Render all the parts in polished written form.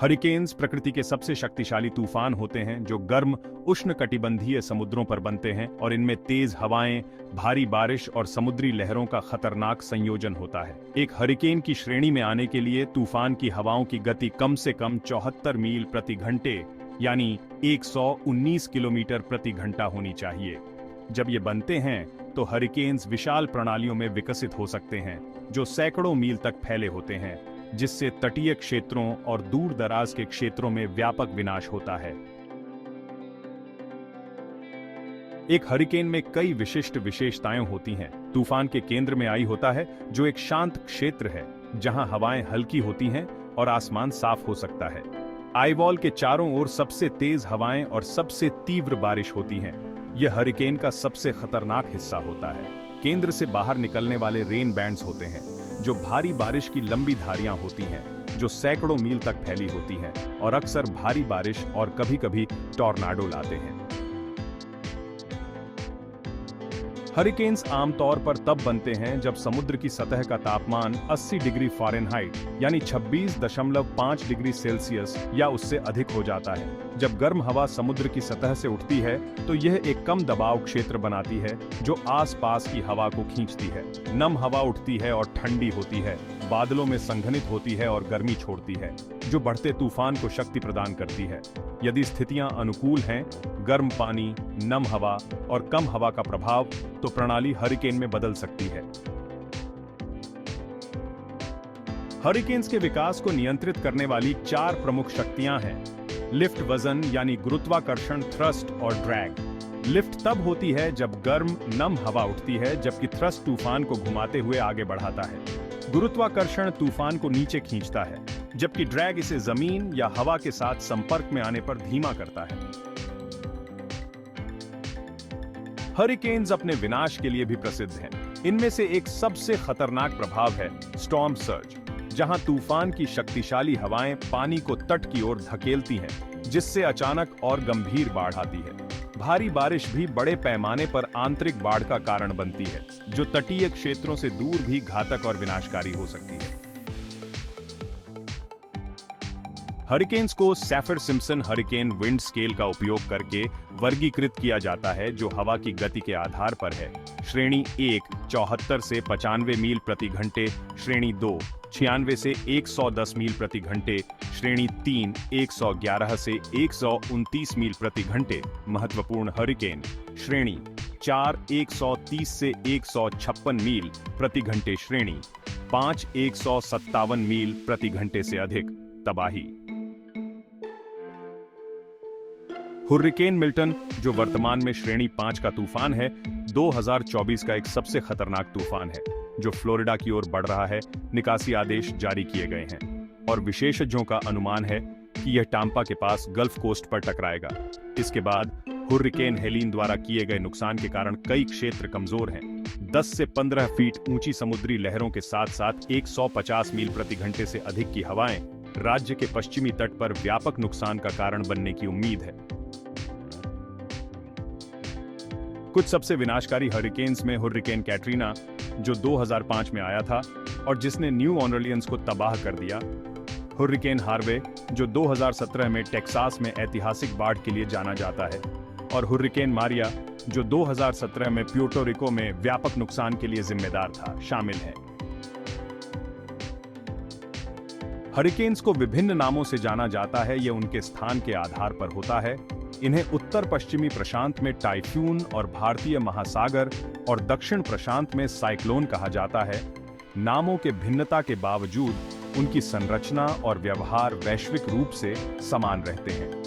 Hurricanes प्रकृति के सबसे शक्तिशाली तूफान होते हैं जो गर्म उष्णकटिबंधीय समुद्रों पर बनते हैं और इनमें तेज हवाएं, भारी बारिश और समुद्री लहरों का खतरनाक संयोजन होता है। एक हरिकेन की श्रेणी में आने के लिए तूफान की हवाओं की गति कम से कम 74 मील प्रति घंटे यानी 119 किलोमीटर प्रति घंटा होनी चाहिए। जब ये बनते हैं तो हरिकेन्स विशाल प्रणालियों में विकसित हो सकते हैं जो सैकड़ों मील तक फैले होते हैं, जिससे तटीय क्षेत्रों और दूर दराज के क्षेत्रों में व्यापक विनाश होता है। एक हरिकेन में कई विशिष्ट विशेषताएं होती हैं। तूफान के केंद्र में आई होता है जो एक शांत क्षेत्र है जहां हवाएं हल्की होती हैं और आसमान साफ हो सकता है। आईवॉल के चारों ओर सबसे तेज हवाएं और सबसे तीव्र बारिश होती हैं। यह हरिकेन का सबसे खतरनाक हिस्सा होता है। केंद्र से बाहर निकलने वाले रेन बैंड्स होते हैं जो भारी बारिश की लंबी धारियां होती हैं जो सैकड़ों मील तक फैली होती हैं और अक्सर भारी बारिश और कभी-कभी टॉर्नाडो लाते हैं। हरिकेन्स आमतौर पर तब बनते हैं जब समुद्र की सतह का तापमान 80 डिग्री फ़ारेनहाइट यानी 26.5 डिग्री सेल्सियस या उससे अधिक हो जाता है। जब गर्म हवा समुद्र की सतह से उठती है तो यह एक कम दबाव क्षेत्र बनाती है जो आसपास की हवा को खींचती है। नम हवा उठती है और ठंडी होती है, बादलों में संघनित होती है और गर्मी छोड़ती है, जो बढ़ते तूफान को शक्ति प्रदान करती है। यदि स्थितियां अनुकूल हैं, गर्म पानी, नम हवा और कम हवा का प्रभाव, तो प्रणाली हरिकेन में बदल सकती है। हरिकेन्स के विकास को नियंत्रित करने वाली 4 प्रमुख शक्तियां हैं। लिफ्ट वजन यानी गुरुत्वाकर्षण, थ्रस्ट और ड्रैग। लिफ्ट तब होती है जब गर्म नम हवा उठती है, जबकि थ्रस्ट तूफान को घुमाते हुए आगे बढ़ाता है। गुरुत्वाकर्षण तूफान को नीचे खींचता है, जबकि ड्रैग इसे जमीन या हवा के साथ संपर्क में आने पर धीमा करता है। हरिकेन्स अपने विनाश के लिए भी प्रसिद्ध हैं। इनमें से एक सबसे खतरनाक प्रभाव है स्टॉर्म सर्ज, जहां तूफान की शक्तिशाली हवाएं पानी को तट की ओर धकेलती हैं, जिससे अचानक और गंभीर बाढ़ आती है। भारी बारिश भी बड़े पैमाने पर आंतरिक बाढ़ का कारण बनती है, जो तटीय क्षेत्रों से दूर भी घातक और विनाशकारी हो सकती है। हरिकेन्स को सैफिर सिम्पसन हरिकेन विंड स्केल का उपयोग करके वर्गीकृत किया जाता है, जो हवा की गति के आधार पर है। श्रेणी 1 74 से 95 मील प्रति घंटे, श्रेणी 2 96 से 110 मील प्रति घंटे, श्रेणी 3 111 से 129 मील प्रति घंटे। महत्वपूर्ण हरिकेन श्रेणी 4 130 से 156 मील प्रति घंटे, श्रेणी 5 157 मील प्रति घंटे से अधिक। तबाही। हुर्रिकेन मिल्टन, जो वर्तमान में श्रेणी 5 का तूफान है, 2024 का एक सबसे खतरनाक तूफान है जो फ्लोरिडा की ओर बढ़ रहा है। निकासी आदेश जारी किए गए हैं और विशेषज्ञों का अनुमान है कि यह टाम्पा के पास गल्फ कोस्ट पर टकराएगा। इसके बाद हुर्रिकेन हेलीन द्वारा किए गए नुकसान के कारण कई क्षेत्र कमजोर हैं। 10 से 15 फीट ऊंची समुद्री लहरों के साथ साथ 150 मील प्रति घंटे से अधिक की हवाएं राज्य के पश्चिमी तट पर व्यापक नुकसान का कारण बनने की उम्मीद है। कुछ सबसे विनाशकारी हरिकेन्स में हुर्रिकेन कैटरीना, जो 2005 में आया था और जिसने न्यू ऑर्लियंस को तबाह कर दिया, हुर्रिकेन हार्वे, जो 2017 में टेक्सास में ऐतिहासिक बाढ़ के लिए जाना जाता है, और हुर्रिकेन मारिया, जो 2017 में प्यूर्टो रिको में व्यापक नुकसान के लिए जिम्मेदार था, शामिल है। हरिकेन्स को विभिन्न नामों से जाना जाता है, यह उनके स्थान के आधार पर होता है। इन्हें उत्तर पश्चिमी प्रशांत में टाइफून और भारतीय महासागर और दक्षिण प्रशांत में साइक्लोन कहा जाता है। नामों के भिन्नता के बावजूद उनकी संरचना और व्यवहार वैश्विक रूप से समान रहते हैं।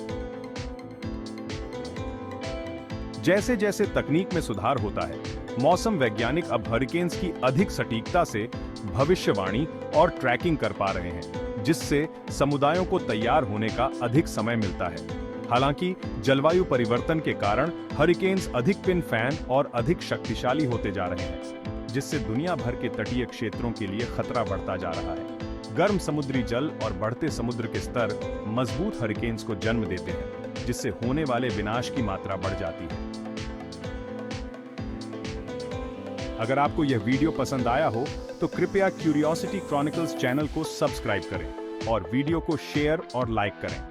जैसे जैसे तकनीक में सुधार होता है, मौसम वैज्ञानिक अब हरिकेन्स की अधिक सटीकता से भविष्यवाणी और ट्रैकिंग कर पा रहे हैं, जिससे समुदायों को तैयार होने का अधिक समय मिलता है। हालांकि जलवायु परिवर्तन के कारण हरिकेन्स अधिक पिन फैन और अधिक शक्तिशाली होते जा रहे हैं, जिससे दुनिया भर के तटीय क्षेत्रों के लिए खतरा बढ़ता जा रहा है। गर्म समुद्री जल और बढ़ते समुद्र के स्तर मजबूत हरिकेन्स को जन्म देते हैं, जिससे होने वाले विनाश की मात्रा बढ़ जाती है। अगर आपको यह वीडियो पसंद आया हो तो कृपया क्यूरियोसिटी क्रॉनिकल्स चैनल को सब्सक्राइब करें और वीडियो को शेयर और लाइक करें।